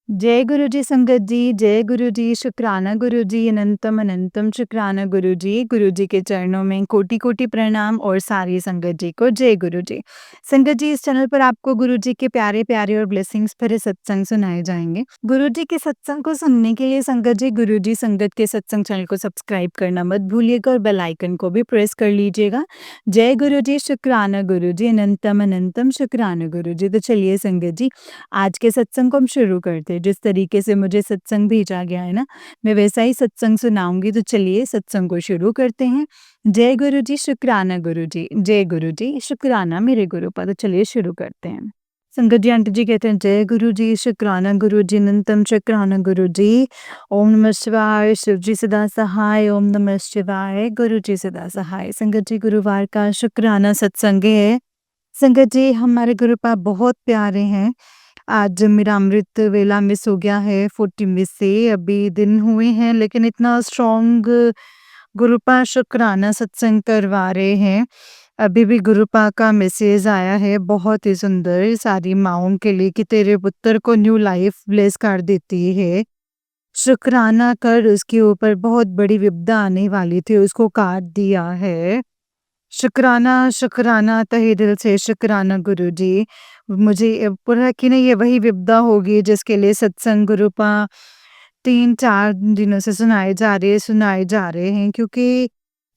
जय गुरु जी संगत जी, जय गुरु जी, शुक्राना गुरु जी, अनंतम अनंतम शुक्राना गुरु जी के चरणों में कोटि-कोटि प्रणाम और सारी संगत जी को जय गुरु जी। संगत जी, इस चैनल पर आपको गुरु जी के प्यारे-प्यारे और ब्लेसिंग्स भरे सत्संग सुनाए जाएँगे। गुरु जी के सत्संग को सुनने के लिए संगत जी, गुरु जी संगत के सत्संग चैनल को सब्सक्राइब करना मत भूलिएगा और बेल आइकन को भी प्रेस कर लीजिएगा। जय गुरु जी, शुक्राना गुरु जी, अनंतम अनंतम शुक्राना गुरु जी। तो चलिए संगत जी, आज के सत्संग को हम शुरू करते हैं। जिस तरीके से मुझे सत्संग भेजा गया है ना, मैं वैसा ही सत्संग सुनाऊँगी, तो चलिए सत्संग को शुरू करते हैं। जय गुरु जी, शुक्राना गुरु जी, जय गुरु जी, शुक्राना मेरे गुरुपद। तो चलिए शुरू करते हैं। संगत जी, आंटी जी कहते हैं जय गुरु जी, शुक्राना गुरु जी, अनंतम शुक्राना गुरु जी। ओम नमः शिवाय, शिव जी सदा सहाय, ओम नमः शिवाय, गुरु जी सदा सहाय। संगत जी, गुरुवार का शुक्राना सत्संग है। संगत जी, हमारे गुरुपाद बहुत प्यारे हैं। आज मेरा अमृत वेला मिस हो गया है 40 मिस से, अभी दिन हुए हैं लेकिन इतना स्ट्रॉन्ग गुरुपा शुक्राना सत्संग करवा रहे हैं। अभी भी गुरुपा का मैसेज आया है बहुत ही सुंदर सारी माँओं के लिए कि तेरे पुत्र को न्यू लाइफ ब्लेस कर देती है। शुक्राना कर, उसके ऊपर बहुत बड़ी विपदा आने वाली थी, उसको काट दिया है। शुक्राना, शुक्राना तहे दिल से शुक्राना गुरुजी। मुझे पूरा कि नहीं ये वही विपदा होगी जिसके लिए सत्संग गुरुपा 3-4 दिनों से सुनाए जा रहे हैं, क्योंकि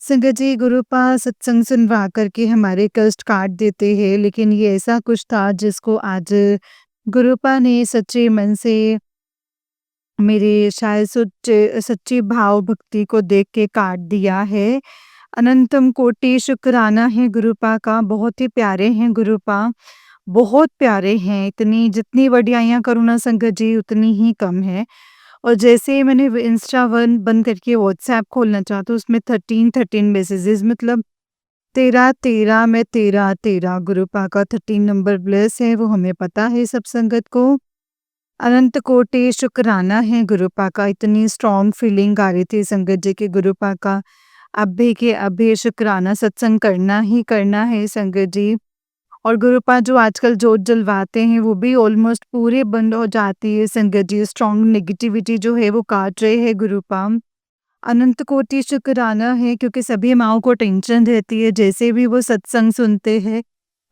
संगत जी गुरुपा सत्संग सुनवा कर के हमारे कष्ट काट देते हैं, लेकिन ये ऐसा कुछ था जिसको आज गुरुपा ने सच्चे मन से मेरे शायद सच्ची भाव भक्ति को देख के काट दिया है। अनंतम कोटि शुक्राना है गुरुपा का, बहुत ही प्यारे हैं गुरुपा, बहुत प्यारे हैं। इतनी जितनी वड्याइयाँ करूँ ना संगत जी उतनी ही कम है। और जैसे ही मैंने इंस्टा वन बंद करके व्हाट्सएप खोलना चाहा तो उसमें 13 मैसेजेस, मतलब 13 में 13 गुरुपा का 13 नंबर ब्लेस है, वो हमें पता है सब संगत को। अनंत कोटि शुक्राना है गुरुपा का, इतनी स्ट्रॉन्ग फीलिंग आ रही थी संगत जी के गुरुपा का अभी के अभी शुक्राना सत्संग करना ही करना है संगत जी। और गुरुपा जो आजकल जोत जलवाते हैं वो भी ऑलमोस्ट पूरे बंद हो जाती है संगत जी। स्ट्रॉन्ग नेगेटिविटी जो है वो काट रहे हैं गुरुपा। अनंत कोटि शुक्राना है, क्योंकि सभी माँओं को टेंशन रहती है जैसे भी वो सत्संग सुनते हैं।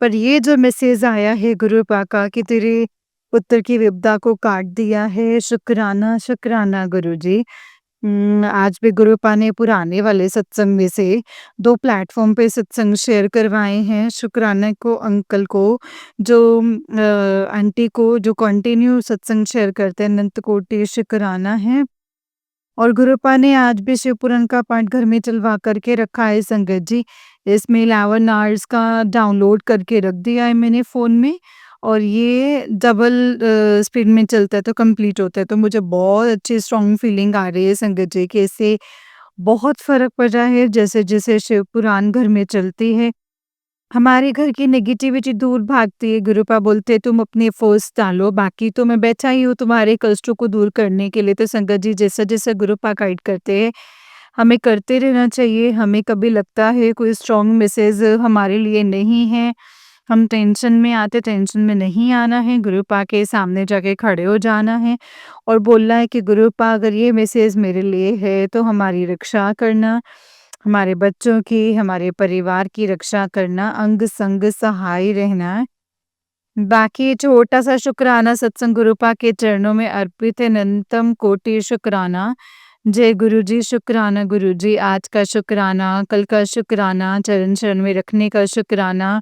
पर ये जो मैसेज आया है गुरुपा का कि तेरे पुत्र की विपदा को काट दिया है, शुक्राना शुक्राना गुरुजी। आज भी गुरुपा ने पुराने वाले सत्संग में से 2 प्लेटफ़ॉर्म पे सत्संग शेयर करवाए हैं। शुक्राना को अंकल को, जो आंटी को जो कंटिन्यू सत्संग शेयर करते हैं, अनंत कोटि शुक्राना है। और गुरुपा ने आज भी शिवपुराण का पाठ घर में चलवा करके रखा है संगत जी। इसमें 11 आवर्स का डाउनलोड करके रख दिया है मैंने फ़ोन में, और ये डबल स्पीड में चलता है तो कंप्लीट होता है। तो मुझे बहुत अच्छी स्ट्रॉन्ग फीलिंग आ रही है संगत जी कि इससे बहुत फ़र्क पड़ रहा है जैसे-जैसे शिवपुराण घर में चलती है। हमारे घर की नेगेटिविटी दूर भागती है। गुरुपा बोलते हैं तुम अपनी एफर्ट्स डालो, बाकी तो मैं बैठा ही हूँ तुम्हारे कष्टों को दूर करने के लिए। तो संगत जी जैसा-जैसा गुरुपा गाइड करते हैं, हमें करते रहना चाहिए। हमें कभी लगता है कोई स्ट्रॉन्ग मैसेज हमारे लिए नहीं है, हम टेंशन में आते, टेंशन में नहीं आना है, गुरुपा के सामने जाके खड़े हो जाना है और बोलना है कि गुरुपा अगर ये मैसेज मेरे लिए है तो हमारी रक्षा करना, हमारे बच्चों की, हमारे परिवार की रक्षा करना, अंग-संग सहाय रहना। बाकी छोटा-सा शुक्राना सत्संग गुरुपा के चरणों में अर्पित है, अनंतम कोटि शुक्राना। जय गुरु जी, शुक्राना गुरु जी, आज का शुक्राना, कल का शुक्राना, चरण-चरण में रखने का शुक्राना।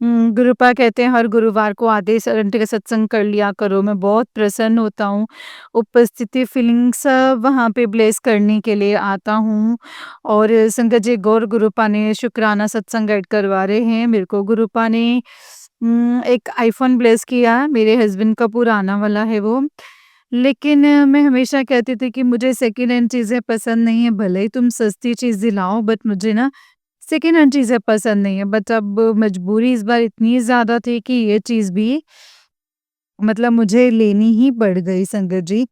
गुरुपा कहते हैं हर गुरुवार को आधे से घंटे का सत्संग कर लिया करो, मैं बहुत प्रसन्न होता हूँ। उपस्थिति फीलिंग सब वहाँ पे ब्लेस करने के लिए आता हूँ। और संगत जी गौर गुरुपा ने शुक्राना सत्संग गाइड करवा रहे हैं। मेरे को गुरुपा ने एक आईफ़ोन ब्लेस किया, मेरे हस्बैंड का पुराना वाला है वो। लेकिन मैं हमेशा कहती थी कि मुझे सेकंड हैंड चीज़ें पसंद नहीं है, भले ही तुम सस्ती चीज़ दिलाओ बट मुझे ना सेकंड हैंड चीज़ें पसंद नहीं है। बट अब मजबूरी इस बार इतनी ज़्यादा थी कि ये चीज़ भी मतलब मुझे लेनी ही पड़ गई संगत जी।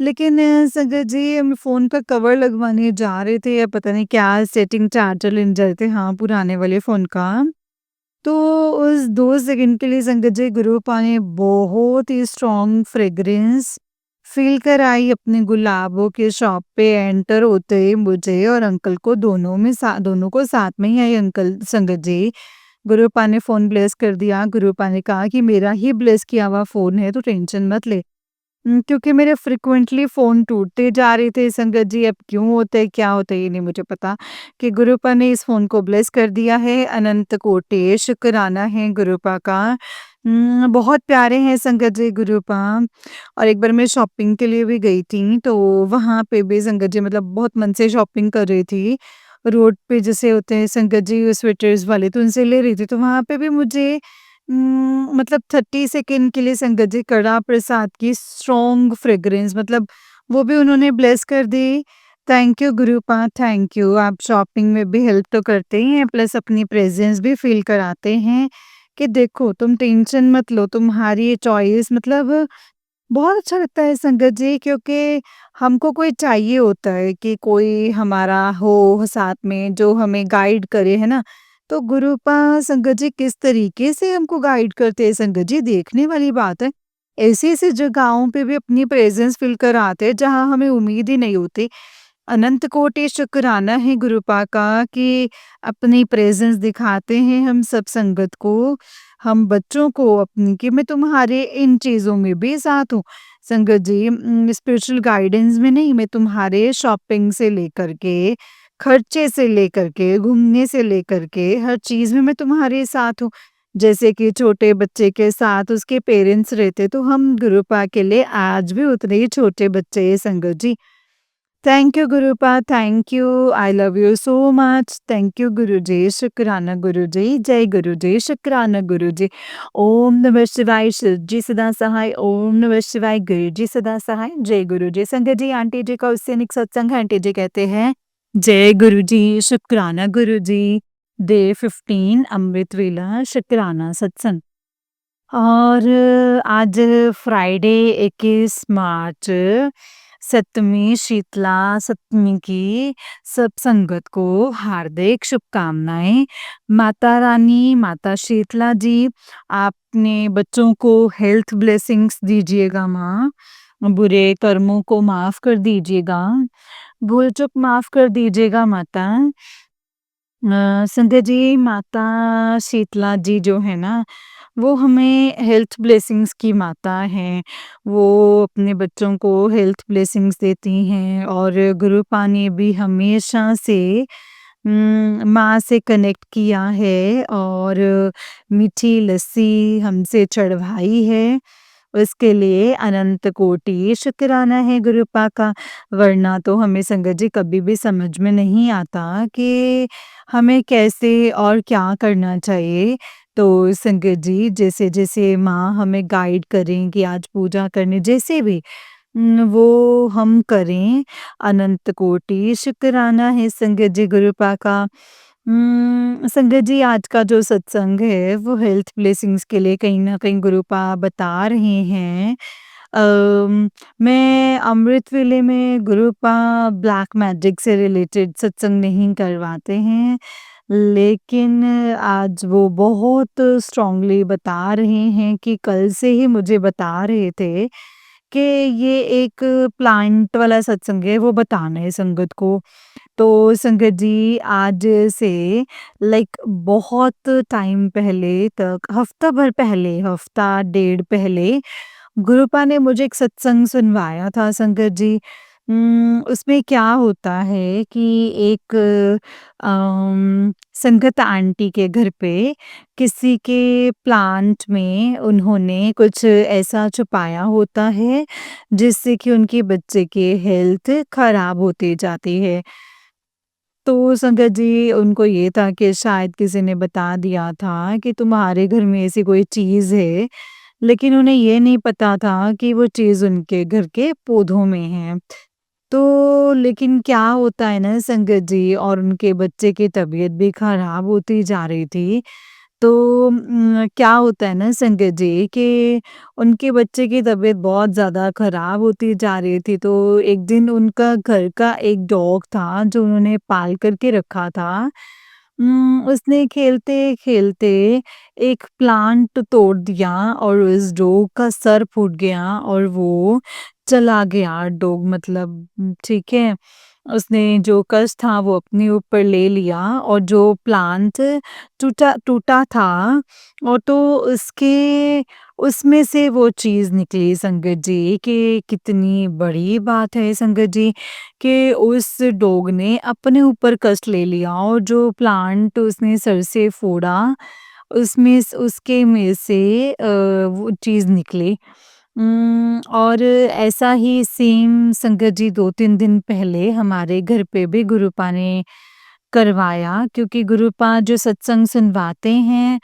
लेकिन संगत जी हम फ़ोन का कवर लगवाने जा रहे थे या पता नहीं क्या सेटिंग चार्जर लेने जा रहे थे, हाँ, पुराने वाले फ़ोन का। तो उस 2 सेकंड के लिए संगत जी गुरुपा ने बहुत ही स्ट्रॉन्ग फ्रेग्रेंस फ़ील कर आई अपने गुलाबों के शॉप पे एंटर होते ही मुझे और अंकल को दोनों को साथ में ही आई अंकल संगत जी। गुरुपा ने फ़ोन ब्लेस कर दिया। गुरुपा ने कहा कि मेरा ही ब्लेस किया हुआ फ़ोन है, तो टेंशन मत ले। क्योंकि मेरे फ्रीक्वेंटली फ़ोन टूटते जा रहे थे संगत जी, अब क्यों होता है, क्या होता है, ये नहीं मुझे पता, कि गुरुपा ने इस फ़ोन को ब्लेस कर दिया है। अनंत कोटि शुक्राना है गुरुपा का। बहुत प्यारे हैं संगत जी गुरुपा। और एक बार मैं शॉपिंग के लिए भी गई थी, तो वहाँ पे भी संगत जी मतलब बहुत मन से शॉपिंग कर रही थी। रोड पे जैसे होते हैं संगत जी स्वेटर्स वाले, तो उनसे ले रही थी, तो वहाँ पे भी मुझे मतलब 30 सेकंड के लिए संगत जी कड़ा प्रसाद की स्ट्रॉन्ग फ्रेग्रेंस, मतलब वो भी उन्होंने ब्लेस कर दी। थैंक यू गुरुपा, थैंक यू। आप शॉपिंग में भी हेल्प तो करते ही हैं, प्लस अपनी प्रेज़ेंस भी फ़ील कराते हैं कि देखो तुम टेंशन मत लो, तुम्हारी ये चॉइस मतलब बहुत अच्छा लगता है संगत जी, क्योंकि हमको कोई चाहिए होता है कि कोई हमारा हो साथ में जो हमें गाइड करे, है ना? तो गुरुपा संगत जी किस तरीके से हमको गाइड करते हैं संगत जी, देखने वाली बात है। ऐसी-ऐसी जगहों पे भी अपनी प्रेज़ेंस फ़ील कराते हैं जहाँ हमें उम्मीद ही नहीं होती। अनंत कोटि शुक्राना है गुरुपा का कि अपनी प्रेज़ेंस दिखाते हैं हम सब संगत को, हम बच्चों को अपनी, कि मैं तुम्हारे इन चीज़ों में भी साथ हूँ। संगत जी स्पिरिचुअल गाइडेंस में नहीं, मैं तुम्हारे शॉपिंग से लेकर के, खर्चे से लेकर के, घूमने से लेकर के, हर चीज़ में मैं तुम्हारे साथ हूँ। जैसे कि छोटे बच्चे के साथ उसके पेरेंट्स रहते, तो हम गुरुपा के लिए आज भी उतने ही छोटे बच्चे हैं संगत जी। थैंक यू गुरुपा, thank you, I love you so much, thank you Guruji, शुक्राना गुरुजी, जय गुरुजी, शुक्राना गुरुजी। ओम नमः शिवाय, शिव जी सदा सहाय, ओम नमः शिवाय, गुरु जी सदा सहाय, जय गुरुजी। संगत जी आंटी जी का उससे निक सत्संग है, आंटी जी कहते हैं जय गुरुजी, शुक्राना गुरुजी। डे 15 अमृत वेला शुक्राना सत्संग। और आज फ्राइडे 21 मार्च, सप्तमी शीतला सप्तमी की सब संगत को हार्दिक शुभकामनाएं। माता रानी, माता शीतला जी, आपने बच्चों को हेल्थ ब्लेसिंग्स दीजिएगा माँ, बुरे कर्मों को माफ कर दीजिएगा, भूल चूक माफ कर दीजिएगा माता। संध्या जी, माता शीतला जी जो है ना, वो हमें हेल्थ ब्लेसिंग्स की माता हैं। वो अपने बच्चों को हेल्थ ब्लेसिंग्स देती हैं, और गुरुपा ने भी हमेशा से माँ से कनेक्ट किया है और मीठी लस्सी हमसे चढ़वाई है। उसके लिए अनंत कोटि शुक्राना है गुरुपा का। वरना तो हमें संगत जी कभी भी समझ में नहीं आता कि हमें कैसे और क्या करना चाहिए। तो संगत जी जैसे-जैसे माँ हमें गाइड करें कि आज पूजा करने जैसे भी वो हम करें। अनंत कोटि शुक्राना है संगत जी गुरुपा का। संगत जी आज का जो सत्संग है वो हेल्थ ब्लेसिंग्स के लिए कहीं न कहीं गुरुपा बता रहे हैं। मैं अमृत वेले में गुरुपा ब्लैक मैजिक से रिलेटेड सत्संग नहीं करवाते हैं। लेकिन आज वो बहुत स्ट्रॉन्गली बता रहे हैं कि कल से ही मुझे बता रहे थे कि ये एक प्लांट वाला सत्संग है, वो बताना है संगत को। तो संगत जी आज से लाइक बहुत टाइम पहले तक, हफ्ता भर पहले, हफ्ता डेढ़ पहले गुरुपा ने मुझे एक सत्संग सुनवाया था संगत जी। उसमें क्या होता है कि एक संगत आंटी के घर पे किसी के प्लांट में उन्होंने कुछ ऐसा छुपाया होता है जिससे कि उनके बच्चे की हेल्थ खराब होती जाती है। तो संगत जी उनको ये था कि शायद किसी ने बता दिया था कि तुम्हारे घर में ऐसी कोई चीज़ है, लेकिन उन्हें ये नहीं पता था कि वो चीज़ उनके घर के पौधों में है। तो लेकिन क्या होता है ना संगत जी, और उनके बच्चे की तबीयत भी खराब होती जा रही थी। तो क्या होता है ना संगत जी कि उनके बच्चे की तबीयत बहुत ज़्यादा खराब होती जा रही थी, तो एक दिन उनका घर का एक डॉग था जो उन्होंने पाल करके रखा था। उसने खेलते-खेलते एक प्लांट तोड़ दिया और उस डॉग का सर फूट गया और वो चला गया डॉग, मतलब ठीक है। उसने जो कष्ट था वो अपने ऊपर ले लिया, और जो प्लांट टूटा टूटा था, और तो उसके उसमें से वो चीज़ निकली संगत जी, कि कितनी बड़ी बात है संगत जी, कि उस डॉग ने अपने ऊपर कष्ट ले लिया, और जो प्लांट उसने सर से फोड़ा, उसके में से वो चीज़ निकली। और ऐसा ही सेम संगत जी 2-3 दिन पहले हमारे घर पे भी गुरुपा ने करवाया, क्योंकि गुरुपा जो सत्संग सुनवाते हैं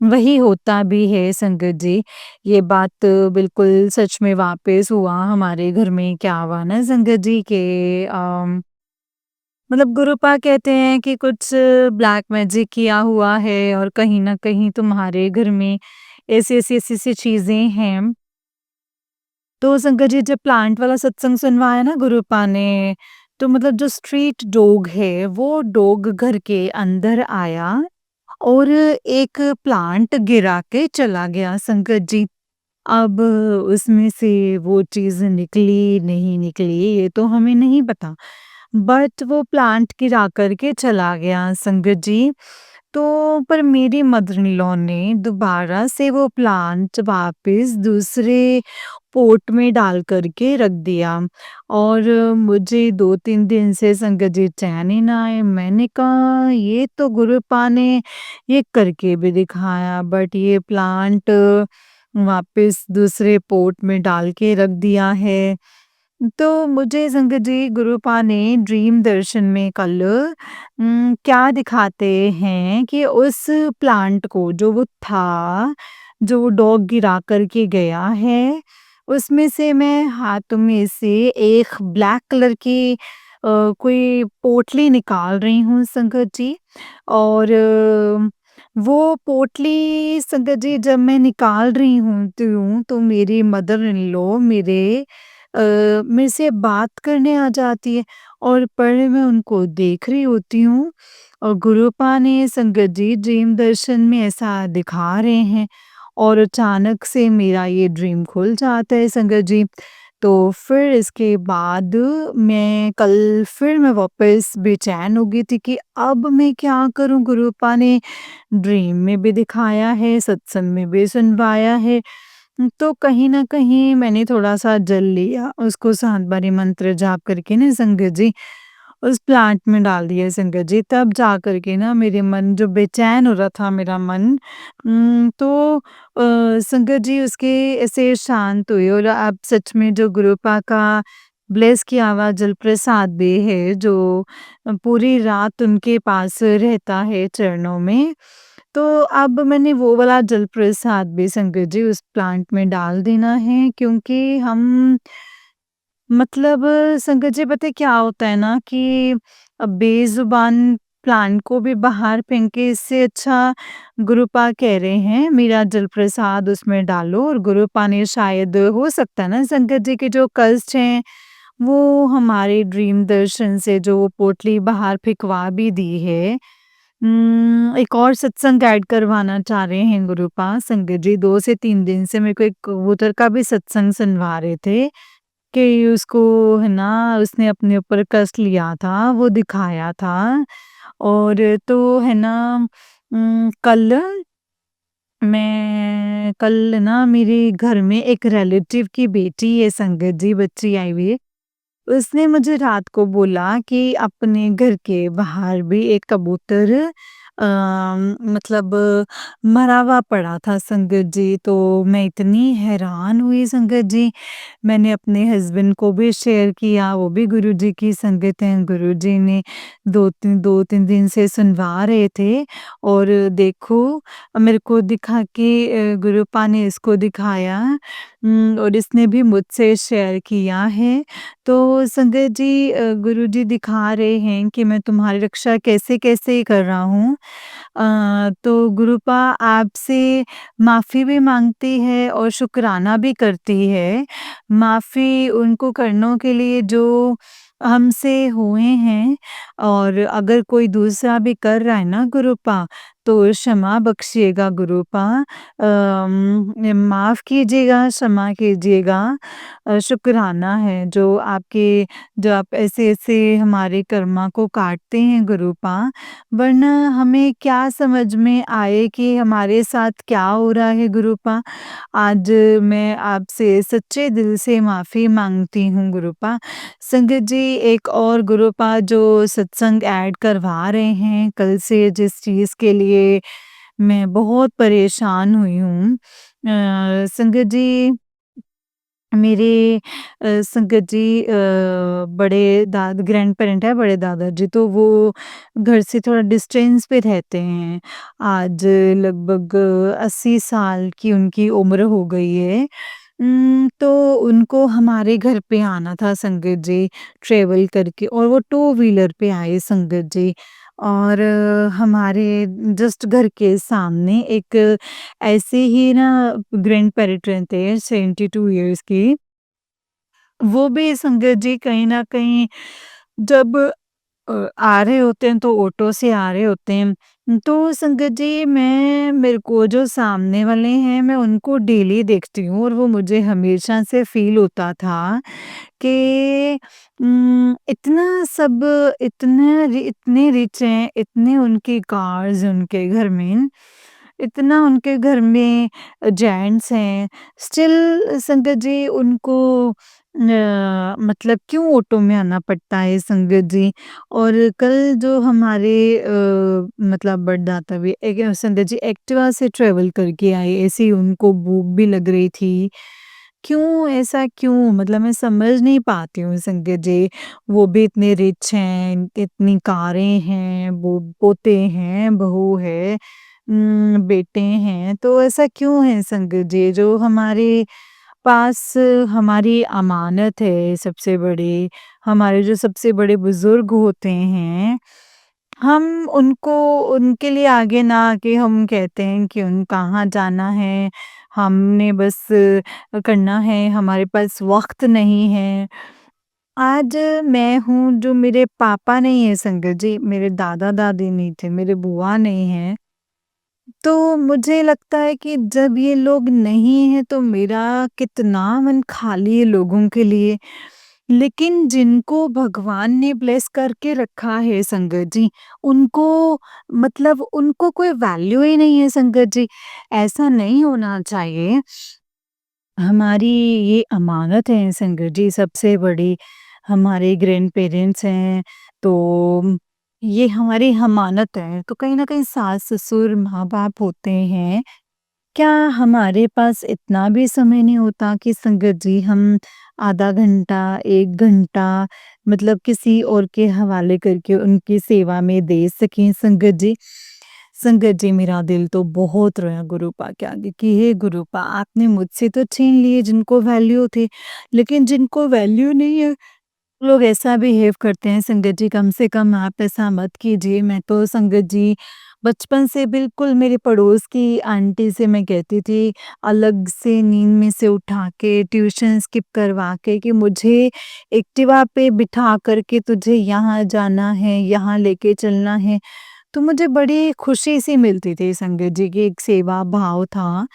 वही होता भी है संगत जी। ये बात बिल्कुल सच में वापस हुआ हमारे घर में। क्या हुआ ना संगत जी के मतलब गुरुपा कहते हैं कि कुछ ब्लैक मैजिक किया हुआ है, और कहीं न कहीं तुम्हारे घर में ऐसी-ऐसी चीज़ें हैं। तो संगत जी जब प्लांट वाला सत्संग सुनवाया ना गुरुपा ने, तो मतलब जो स्ट्रीट डॉग है, वो डॉग घर के अंदर आया और एक प्लांट गिरा के चला गया संगत जी। अब उसमें से वो चीज़ निकली, नहीं निकली, ये तो हमें नहीं पता। बट वो प्लांट गिरा कर के चला गया संगत जी। तो पर मेरी मदर इन लॉ ने दोबारा से वो प्लांट वापस दूसरे पॉट में डाल कर के रख दिया, और मुझे 2-3 दिन से संगत जी चैन ही ना आए। मैंने कहा ये तो गुरुपा ने ये करके भी दिखाया, बट ये प्लांट वापस दूसरे पॉट में डाल के रख दिया है। तो मुझे संगत जी गुरुपा ने ड्रीम दर्शन में कल क्या दिखाते हैं कि उस प्लांट को, जो वो था, जो डॉग गिरा कर के गया है, उसमें से मैं हाथ में से एक ब्लैक कलर की कोई पोटली निकाल रही हूँ संगत जी। और वो पोटली संगत जी जब मैं निकाल रही हूँ तो मेरी मदर इन लॉ मेरे से बात करने आ जाती है, और पर मैं उनको देख रही होती हूँ, और गुरुपा ने संगत जी ड्रीम दर्शन में ऐसा दिखा रहे हैं, और अचानक से मेरा ये ड्रीम खुल जाता है संगत जी। तो फिर इसके बाद मैं वापस बेचैन हो गई थी कि अब मैं क्या करूँ? गुरुपा ने ड्रीम में भी दिखाया है, सत्संग में भी सुनवाया है। तो कहीं न कहीं मैंने थोड़ा-सा जल लिया, उसको 7 बारी मंत्र जाप करके ना संगत जी, उस प्लांट में डाल दिया संगत जी। तब जा कर के ना मेरे मन जो बेचैन हो रहा था मेरा मन, तो संगत जी उसके ऐसे शांत हुए, और अब सच में जो गुरुपा का ब्लेस किया हुआ जल प्रसाद भी है, जो पूरी रात उनके पास रहता है चरणों में। तो अब मैंने वो वाला जल प्रसाद भी संगत जी उस प्लांट में डाल देना है, क्योंकि हम मतलब संगत जी पता है क्या होता है ना कि बेज़ुबान प्लांट को भी बाहर फेंके, इससे अच्छा गुरुपा कह रहे हैं मेरा जल प्रसाद उसमें डालो, और गुरुपा ने शायद हो सकता है ना संगत जी के जो कष्ट हैं वो हमारे ड्रीम दर्शन से जो वो पोटली बाहर फेंकवा भी दी है। एक और सत्संग ऐड करवाना चाह रहे हैं गुरुपा संगत जी। 2 से 3 दिन से मेरे को एक कबूतर का भी सत्संग सुनवा रहे थे, कि उसको है ना उसने अपने ऊपर कष्ट लिया था, वो दिखाया था। और तो है ना कल ना मेरे घर में एक रिलेटिव की बेटी है संगत जी, बच्ची आई हुई है। उसने मुझे रात को बोला कि अपने घर के बाहर भी एक कबूतर मतलब मरा हुआ पड़ा था संगत जी। तो मैं इतनी हैरान हुई संगत जी, मैंने अपने हस्बैंड को भी शेयर किया, वो भी गुरुजी की संगत हैं, गुरुजी ने 2-3 दिन से सुनवा रहे थे, और देखो मेरे को दिखा के गुरुपा ने इसको दिखाया, और इसने भी मुझसे शेयर किया है। तो संगत जी गुरुजी दिखा रहे हैं कि मैं तुम्हारी रक्षा कैसे-कैसे कर रहा हूँ। तो गुरुपा आपसे माफ़ी भी माँगती है और शुक्राना भी करती है। माफ़ी उनको करनों के लिए जो हमसे हुए हैं, और अगर कोई दूसरा भी कर रहा है ना गुरुपा, तो क्षमा बख्शिएगा गुरुपा। माफ़ कीजिएगा, क्षमा कीजिएगा। शुकराना है जो आप ऐसे-ऐसे हमारे कर्मा को काटते हैं गुरुपा, वरना हमें क्या समझ में आए कि हमारे साथ क्या हो रहा है गुरुपा। आज मैं आपसे सच्चे दिल से माफ़ी माँगती हूँ गुरुपा। संगत जी, एक और गुरुपा जो सत्संग ऐड करवा रहे हैं कल से, जिस चीज़ के लिए मैं बहुत परेशान हुई हूँ। संगत जी, मेरे संगत जी, बड़े दाद ग्रैंड पेरेंट है, बड़े दादाजी, तो वो घर से थोड़ा डिस्टेंस पे रहते हैं। आज लगभग 80 साल की उनकी उम्र हो गई है। तो उनको हमारे घर पे आना था संगत जी, ट्रैवल करके, और वो टू व्हीलर पे आए संगत जी। और हमारे जस्ट घर के सामने एक ऐसे ही ना ग्रैंड पेरेंट रहते हैं 72 इयर्स की। वो भी संगत जी कहीं न कहीं जब आ रहे होते हैं तो ऑटो से आ रहे होते हैं। तो संगत जी, मेरे को जो सामने वाले हैं मैं उनको डेली देखती हूँ, और वो मुझे हमेशा से फ़ील होता था कि इतने रिच हैं, इतने उनकी कार्स उनके घर में, इतना उनके घर में जेंट्स हैं, स्टिल संगत जी उनको मतलब क्यों ऑटो में आना पड़ता है संगत जी। और कल जो हमारे मतलब बड़दादा भी एक संगत जी एक्टिवा से ट्रेवल करके आए, ऐसे ही उनको भूख भी लग रही थी। क्यों ऐसा क्यों? मतलब मैं समझ नहीं पाती हूँ संगत जी। वो भी इतने रिच हैं, इनकी इतनी कारें हैं, वो पोते हैं, बहू है, बेटे हैं, तो ऐसा क्यों है संगत जी? जो हमारे पास हमारी अमानत है सबसे बड़ी, हमारे जो सबसे बड़े बुजुर्ग होते हैं, हम उनको उनके लिए आगे ना आके हम कहते हैं कि उन कहाँ जाना है, हमने बस करना है, हमारे पास वक़्त नहीं है। आज मैं हूँ, जो मेरे पापा नहीं है संगत जी, मेरे दादा-दादी नहीं थे, मेरे बुआ नहीं हैं। तो मुझे लगता है कि जब ये लोग नहीं हैं तो मेरा कितना मन खाली है लोगों के लिए। लेकिन जिनको भगवान ने ब्लेस करके रखा है संगत जी, उनको मतलब उनको कोई वैल्यू ही नहीं है संगत जी। ऐसा नहीं होना चाहिए। हमारी ये अमानत है संगत जी सबसे बड़ी, हमारे ग्रैंड पेरेंट्स हैं, तो ये हमारी अमानत है। तो कहीं न कहीं सास-ससुर, माँ-बाप होते हैं, क्या हमारे पास इतना भी समय नहीं होता कि संगत जी हम आधा घंटा, 1 घंटा मतलब किसी और के हवाले करके उनकी सेवा में दे सकें संगत जी? संगत जी, मेरा दिल तो बहुत रोया गुरुपा के आगे कि हे गुरुपा, आपने मुझसे तो छीन लिए जिनको वैल्यू थी, लेकिन जिनको वैल्यू नहीं है, लोग ऐसा बिहेव करते हैं संगत जी। कम से कम आप ऐसा मत कीजिए। मैं तो संगत जी बचपन से बिल्कुल मेरे पड़ोस की आंटी से मैं कहती थी, अलग से नींद में से उठा के ट्यूशन स्किप करवा के, कि मुझे एक्टिवा पे बिठा कर के तुझे यहाँ जाना है, यहाँ लेके चलना है। तो मुझे बड़ी खुशी सी मिलती थी संगत जी, की एक सेवा भाव था।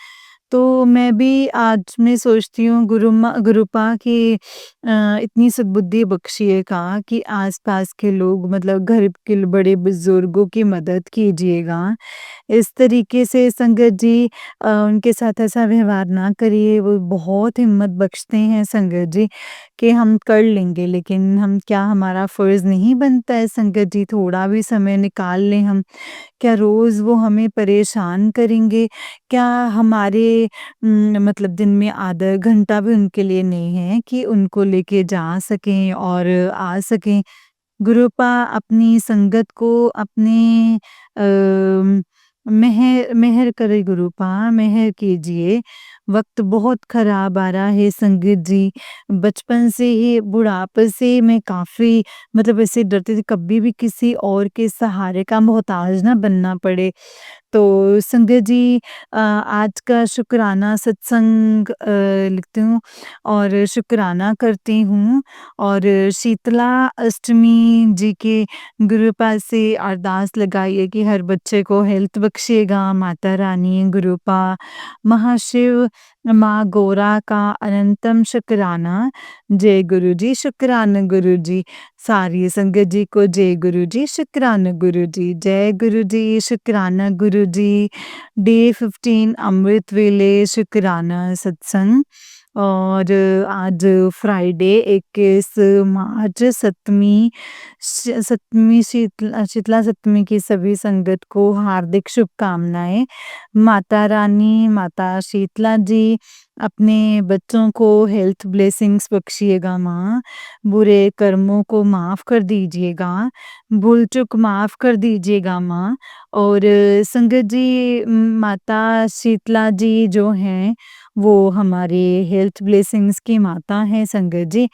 तो मैं भी आज मैं सोचती हूँ गुरुपा कि इतनी सद्बुद्धि बख्शिएगा कि आस-पास के लोग मतलब घर के बड़े बुजुर्गों की मदद कीजिएगा। इस तरीके से संगत जी उनके साथ ऐसा व्यवहार ना करिए, वो बहुत हिम्मत बख्शते हैं संगत जी, कि हम कर लेंगे, लेकिन हम क्या हमारा फ़र्ज़ नहीं बनता है संगत जी, थोड़ा भी समय निकाल लें हम। क्या रोज़ वो हमें परेशान करेंगे? क्या हमारे मतलब दिन में आधा घंटा भी उनके लिए नहीं है कि उनको लेके जा सकें और आ सकें? गुरुपा, अपनी संगत को अपने मेहर मेहर करे गुरुपा, मेहर कीजिए। वक़्त बहुत ख़राब आ रहा है संगत जी। बचपन से ही बुढ़ापे से मैं काफ़ी मतलब ऐसे डरती थी कभी भी किसी और के सहारे का मोहताज ना बनना पड़े। तो संगत जी आज का शुक्राना सत्संग लिखती हूँ और शुक्राना करती हूँ और शीतला अष्टमी जी के गुरु पास से अरदास लगाई है कि हर बच्चे को हेल्थ बख्शेगा माता रानी गुरुपा महाशिव माँ गौरा का अनंतम शुक्राना। जय गुरु जी शुक्राना गुरु जी। सारी संगत जी को जय गुरु जी शुक्राना गुरु जी। जय गुरु जी शुक्राना गुरु जी। डे 15 अमृत वेले शुक्राना सत्संग और आज फ्राइडे 21 मार्च सप्तमी शीतला सप्तमी की सभी संगत को हार्दिक शुभकामनाएं। माता रानी माता शीतला जी अपने बच्चों को हेल्थ ब्लेसिंग्स बख्शिएगा माँ। बुरे कर्मों को माफ़ कर दीजिएगा, भूल चूक माफ़ कर दीजिएगा माँ। और संगत जी माता शीतला जी जो हैं वो हमारे हेल्थ ब्लेसिंग्स की माता हैं संगत जी।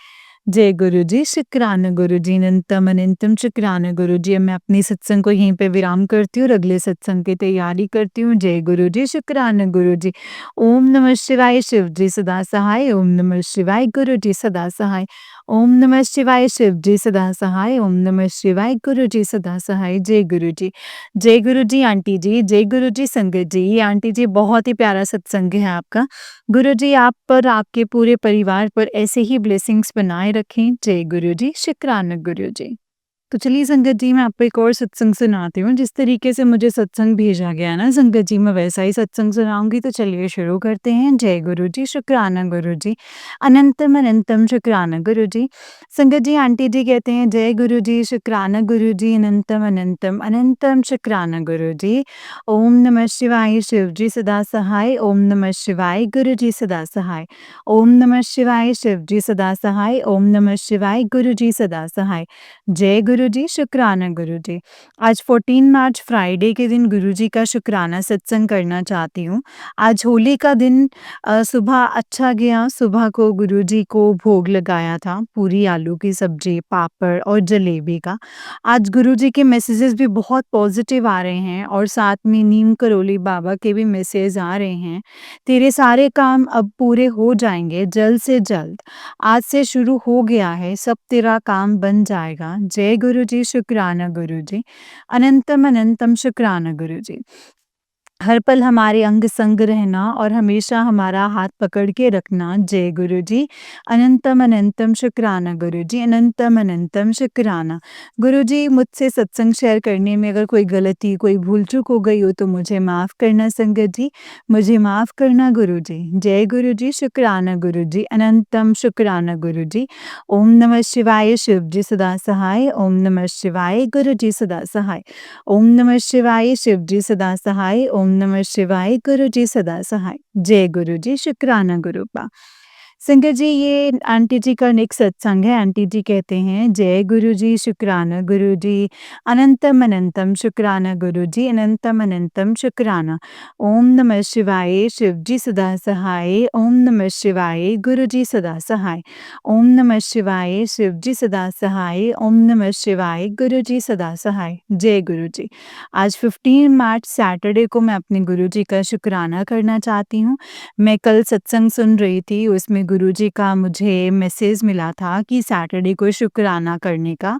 जय गुरु जी शुक्राना गुरु जी अनंतम अनंतम शुक्राना गुरु जी। अब मैं अपनी सत्संग को यहीं पे विराम करती हूँ और अगले सत्संग की तैयारी करती हूँ। जय गुरु जी शुक्राना गुरु जी। ओम नमः शिवाय शिव जी सदा सहाय। ओम नमः शिवाय गुरु जी सदा सहाय। ओम नमः शिवाय शिव जी सदा सहाय। ओम नमः शिवाय गुरु जी सदा सहाय। जय गुरु जी। जय गुरु जी आंटी जी। जय गुरु जी संगत जी। ये आंटी जी बहुत ही प्यारा सत्संग है आपका। गुरु जी आप पर आपके पूरे परिवार पर ऐसे ही ब्लेसिंग्स बनाए रखें। जय गुरु जी शुक्राना गुरु जी। तो चलिए संगत जी मैं आपको एक और सत्संग सुनाती हूँ। जिस तरीके से मुझे सत्संग भेजा गया ना संगत जी मैं वैसा ही सत्संग सुनाऊँगी। तो चलिए शुरू करते हैं। जय गुरु जी शुक्राना गुरु जी। अनंतम अनंतम शुक्राना गुरु जी। संगत जी आंटी जी कहते हैं जय गुरु जी शुक्राना गुरु जी अनंतम अनंतम अनंतम शुक्राना गुरु जी। ओम नमः शिवाय शिव जी सदा सहाय। ओम नमः शिवाय गुरु जी सदा सहाय। ओम नमः शिवाय शिव जी सदा सहाय। ओम नमः शिवाय गुरु जी सदा सहाय। जय गुरु जी शुक्राना गुरु जी। आज 14 मार्च फ्राइडे के दिन गुरु जी का शुक्राना सत्संग करना चाहती हूँ। आज होली का दिन सुबह अच्छा गया। सुबह को गुरु जी को भोग लगाया था पूरी आलू की सब्जी पापड़ और जलेबी का। आज गुरु जी के मैसेजेस भी बहुत पॉजिटिव आ रहे हैं और साथ में नीम करोली बाबा के भी मैसेज आ रहे हैं। तेरे सारे काम अब पूरे हो जाएंगे जल्द से जल्द। आज से शुरू हो गया है सब तेरा काम बन जाएगा। जय गुरु जी शुक्राना गुरु जी। अनंतम अनंतम शुक्राना गुरु जी। हर पल हमारे अंग संग रहना और हमेशा हमारा हाथ पकड़ के रखना। जय गुरु जी। अनंतम अनंतम शुक्राना गुरु जी। अनंतम अनंतम शुक्राना। गुरु जी मुझसे सत्संग शेयर करने में अगर कोई गलती कोई भूल चूक हो गई हो तो मुझे माफ़ करना संगत जी। मुझे माफ़ करना गुरु जी। जय गुरु जी शुक्राना गुरु जी। अनंतम शुक्राना गुरु जी। ओम नमः शिवाय शिव जी सदा सहाय। ओम नमः शिवाय गुरु जी सदा सहाय। ओम नमः शिवाय शिव जी सदा सहाय। ओम नमः शिवाय गुरु जी सदा सहाय। जय गुरु जी शुक्राना गुरुपा। संगत जी ये आंटी जी का नेक्स्ट सत्संग है। आंटी जी कहते हैं जय गुरु जी शुक्राना गुरु जी। अनंतम अनंतम शुक्राना गुरु जी। अनंतम अनंतम शुक्राना। ओम नमः शिवाय शिव जी सदा सहाय। ओम नमः शिवाय गुरु जी सदा सहाय। ओम नमः शिवाय शिव जी सदा सहाय। ओम नमः शिवाय गुरु जी सदा सहाय। जय गुरु जी। आज 15 मार्च सैटरडे को मैं अपने गुरु जी का शुक्राना करना चाहती हूँ। मैं कल सत्संग सुन रही थी उसमें गुरुजी का मुझे मैसेज मिला था कि सैटरडे को शुक्राना करने का।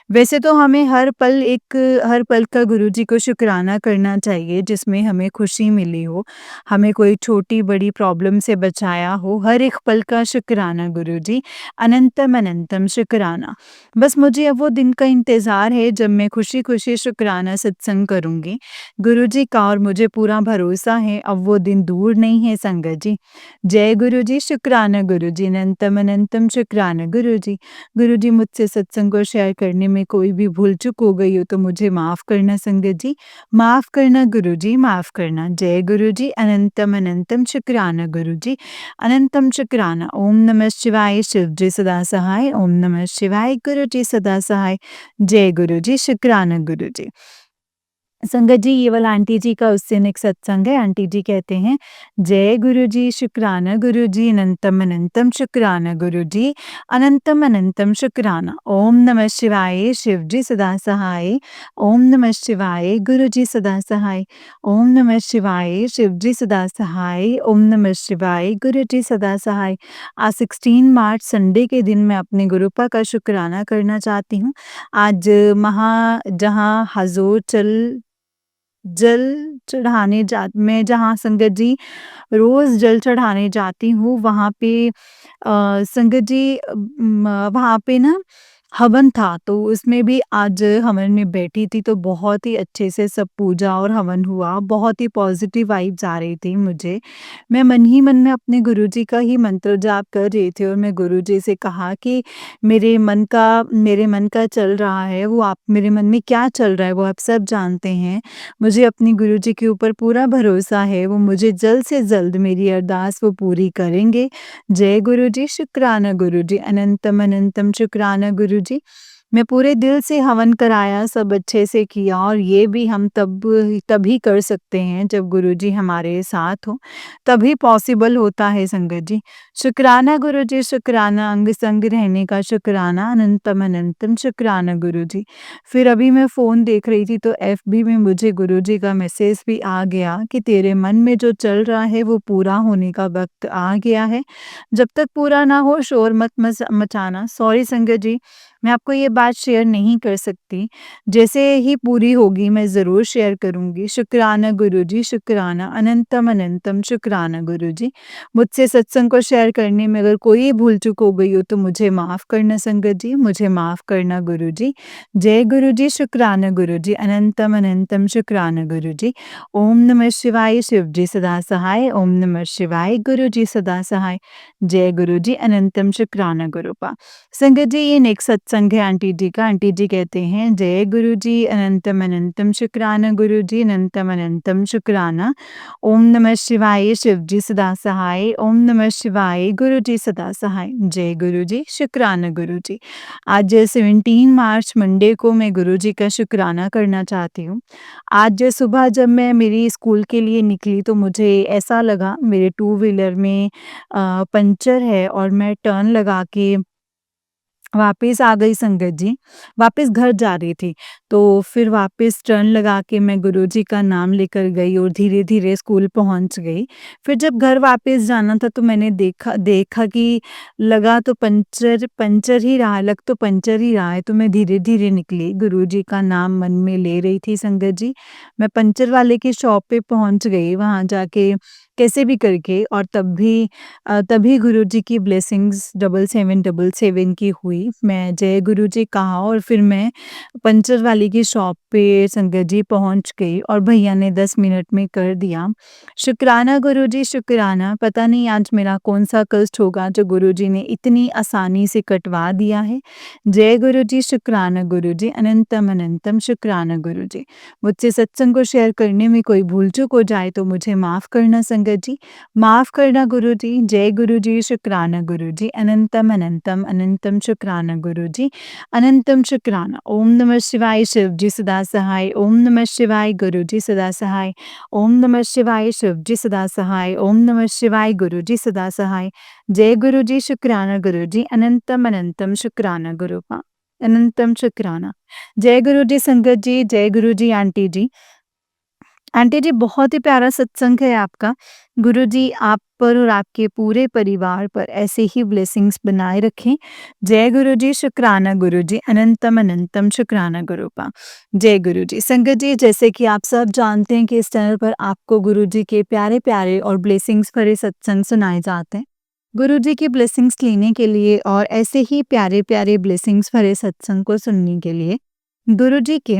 वैसे तो हमें हर पल का गुरुजी को शुक्राना करना चाहिए जिसमें हमें खुशी मिली हो, हमें कोई छोटी-बड़ी प्रॉब्लम से बचाया हो, हर एक पल का शुक्राना गुरुजी, अनंतम अनंतम शुक्राना। बस मुझे अब वो दिन का इंतज़ार है जब मैं खुशी-खुशी शुक्राना सत्संग करूँगी। गुरुजी का और मुझे पूरा भरोसा है अब वो दिन दूर नहीं है संगत जी। जय गुरुजी शुक्राना गुरुजी, अनंतम अनंतम शुक्राना गुरुजी। गुरुजी मुझसे सत्संग को शेयर करने में कोई भी भूल चूक हो गई हो तो मुझे माफ़ करना संगत जी। माफ़ करना गुरुजी माफ़ करना। जय गुरुजी अनंतम अनंतम शुक्राना गुरुजी। अनंतम शुक्राना। ओम नमः शिवाय शिव जी सदा सहाय। ओम नमः शिवाय गुरुजी सदा सहाय। जय गुरुजी शुक्राना गुरुजी। संगत जी, ये वाला आंटी जी का उस दिन एक सत्संग है। आंटी जी कहते हैं, जय गुरु जी, शुक्राना गुरु जी, अनंतम अनंतम शुक्राना गुरु जी, अनंतम अनंतम शुक्राना। ओम नमः शिवाय, शिव जी सदा सहाय। ओम नमः शिवाय, गुरु जी सदा सहाय। ओम नमः शिवाय, शिव जी सदा सहाय। ओम नमः शिवाय, गुरु जी सदा सहाय। आज 16 मार्च संडे के दिन मैं अपने गुरुपा का शुक्राना करना चाहती हूँ। आज जहाँ हजूर जल चढ़ाने जा मैं जहाँ संगत जी रोज़ जल चढ़ाने जाती हूँ, वहाँ पे संगत जी वहाँ पे ना हवन था, तो उसमें भी आज हवन में बैठी थी, तो बहुत ही अच्छे से सब पूजा और हवन हुआ। बहुत ही पॉज़िटिव वाइब्स आ रही थी मुझे। मैं मन ही मन में अपने गुरुजी का ही मंत्र जाप कर रही थी और मैं गुरुजी से कहा कि मेरे मन का चल रहा है, वो आप मेरे मन में क्या चल रहा है, वो आप सब जानते हैं। मुझे अपने गुरुजी के ऊपर पूरा भरोसा है, वो मुझे जल्द से जल्द मेरी अरदास वो पूरी करेंगे। जय गुरुजी, शुक्राना गुरुजी, अनंतम अनंतम शुक्राना गुरुजी। मैं पूरे दिल से हवन कराया, सब अच्छे से किया और ये भी हम तभी कर सकते हैं जब गुरुजी हमारे साथ हों, तभी पॉसिबल होता है संगत जी। शुक्राना गुरुजी, शुक्राना अंग संग रहने का शुक्राना, अनंतम अनंतम शुक्राना गुरुजी। फिर अभी मैं फ़ोन देख रही थी तो एफबी में मुझे गुरुजी का मैसेज भी आ गया कि तेरे मन में जो चल रहा है वो पूरा होने का वक़्त आ गया है। जब तक पूरा ना हो शोर मत मचाना। सॉरी संगत जी, मैं आपको ये बात शेयर नहीं कर सकती। जैसे ही पूरी होगी मैं ज़रूर शेयर करूँगी। शुक्राना गुरुजी, शुक्राना, अनंतम अनंतम शुक्राना गुरुजी। मुझसे सत्संग को शेयर करने में अगर कोई भूल-चूक हो गई हो तो मुझे माफ़ करना संगत जी, मुझे माफ़ करना गुरुजी। जय गुरुजी, शुक्राना गुरुजी, अनंतम अनंतम शुक्राना गुरुजी। ओम नमः शिवाय, शिव जी सदा सहाय। ओम नमः शिवाय, गुरुजी सदा सहाय। जय गुरुजी, अनंतम शुक्राना गुरुपा। संगत जी, ये नेक्स्ट सत्संग है आंटी जी का। आंटी जी कहते हैं, जय गुरुजी, अनंतम अनंतम शुक्राना गुरुजी, अनंतम अनंतम शुक्राना। ओम नमः शिवाय, शिव जी सदा सहाय। ओम नमः शिवाय, गुरुजी सदा सहाय। जय गुरुजी, शुक्राना गुरुजी। आज 17 मार्च मंडे को मैं गुरुजी का शुक्राना करना चाहती हूँ। आज सुबह जब मैं मेरी स्कूल के लिए निकली तो मुझे ऐसा लगा मेरे टू व्हीलर में पंचर है और मैं टर्न लगा के वापस आ गई संगत जी, वापस घर जा रही थी। तो फिर वापस टर्न लगा के मैं गुरुजी का नाम लेकर गई और धीरे-धीरे स्कूल पहुँच गई। फिर जब घर वापस जाना था तो मैंने देखा देखा कि लगा तो पंचर ही रहा है, लग तो पंचर ही रहा है, तो मैं धीरे-धीरे निकली। गुरुजी का नाम मन में ले रही थी संगत जी। मैं पंचर वाले की शॉप पे पहुँच गई, वहाँ जाके कैसे भी करके और तभी गुरुजी की ब्लेसिंग्स 7777 की हुई। मैं जय गुरुजी कहा और फिर मैं पंचर वाले की शॉप पे संगत जी पहुँच गई और भैया ने 10 मिनट में कर दिया। शुक्राना गुरुजी, शुक्राना। पता नहीं आज मेरा कौन-सा कष्ट होगा जो गुरुजी ने इतनी आसानी से कटवा दिया है। जय गुरुजी, शुक्राना गुरुजी, अनंतम अनंतम शुक्राना गुरुजी। मुझसे सत्संग को शेयर करने में कोई भूल-चूक हो जाए तो मुझे माफ़ करना संगत जी। माफ़ करना गुरुजी। जय गुरुजी, शुक्राना गुरुजी, अनंतम अनंतम अनंतम शुक्राना गुरुजी, अनंतम शुक्राना। ओम नमः शिवाय, शिव जी सदा सहाय। ओम नमः शिवाय, गुरुजी सदा सहाय। ओम नमः शिवाय, शिव जी सदा सहाय। ओम नमः शिवाय, गुरुजी सदा सहाय। जय गुरुजी, शुक्राना गुरुजी, अनंतम अनंतम शुक्राना गुरुपा अनंतम शुक्राना। जय गुरुजी संगत जी, जय गुरुजी आंटी जी। आंटी जी, बहुत ही प्यारा सत्संग है आपका। गुरुजी आप पर और आपके पूरे परिवार पर ऐसे ही ब्लेसिंग्स बनाए रखें। जय गुरुजी, शुक्राना गुरुजी, अनंतम अनंतम शुक्राना गुरुपा। जय गुरुजी। संगत जी, जैसे कि आप सब जानते हैं कि इस चैनल पर आपको गुरुजी के प्यारे-प्यारे और ब्लेसिंग्स भरे सत्संग सुनाए जाते हैं। गुरुजी की ब्लेसिंग्स लेने के लिए और ऐसे ही प्यारे-प्यारे ब्लेसिंग्स भरे सत्संग को सुनने के लिए गुरुजी के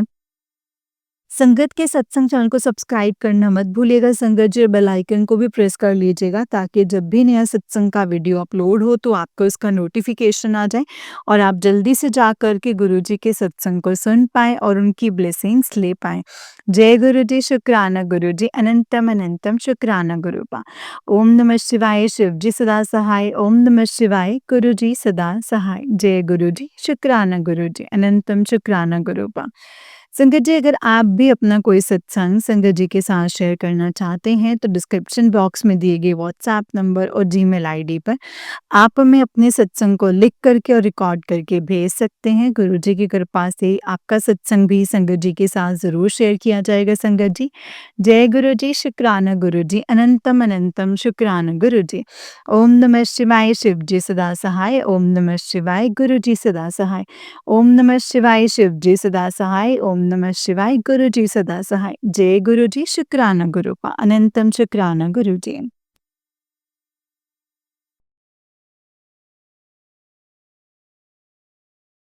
संगत के सत्संग चैनल को सब्सक्राइब करना मत भूलिएगा संगत जी, बेल आइकन को भी प्रेस कर लीजिएगा ताकि जब भी नया सत्संग का वीडियो अपलोड हो तो आपको इसका नोटिफिकेशन आ जाए और आप जल्दी से जा कर के गुरुजी के सत्संग को सुन पाएँ और उनकी ब्लेसिंग्स ले पाएँ। जय गुरुजी, शुक्राना गुरुजी, अनंतम अनंतम शुक्राना गुरुपा। ओम नमः शिवाय, शिव जी सदा सहाय। ओम नमः शिवाय, गुरुजी सदा सहाय। जय गुरुजी, शुक्राना गुरुजी, अनंतम शुक्राना गुरुपा। संगत जी, अगर आप भी अपना कोई सत्संग संगत जी के साथ शेयर करना चाहते हैं तो डिस्क्रिप्शन बॉक्स में दिए गए व्हाट्सएप नंबर और जीमेल आईडी पर आप हमें अपने सत्संग को लिख करके और रिकॉर्ड करके भेज सकते हैं। गुरुजी की कृपा से आपका सत्संग भी संगत जी के साथ ज़रूर शेयर किया जाएगा संगत जी। जय गुरु जी, शुक्राना गुरु जी, अनंतम अनंतम शुक्राना गुरु जी। ओम नमः शिवाय, शिव जी सदा सहाय। ओम नमः शिवाय, गुरु जी सदा सहाय। ओम नमः शिवाय, शिव जी सदा सहाय। ओम नमः शिवाय, गुरु जी सदा सहाय। जय गुरु जी, शुक्राना गुरु पा, अनंतम शुक्राना गुरु जी।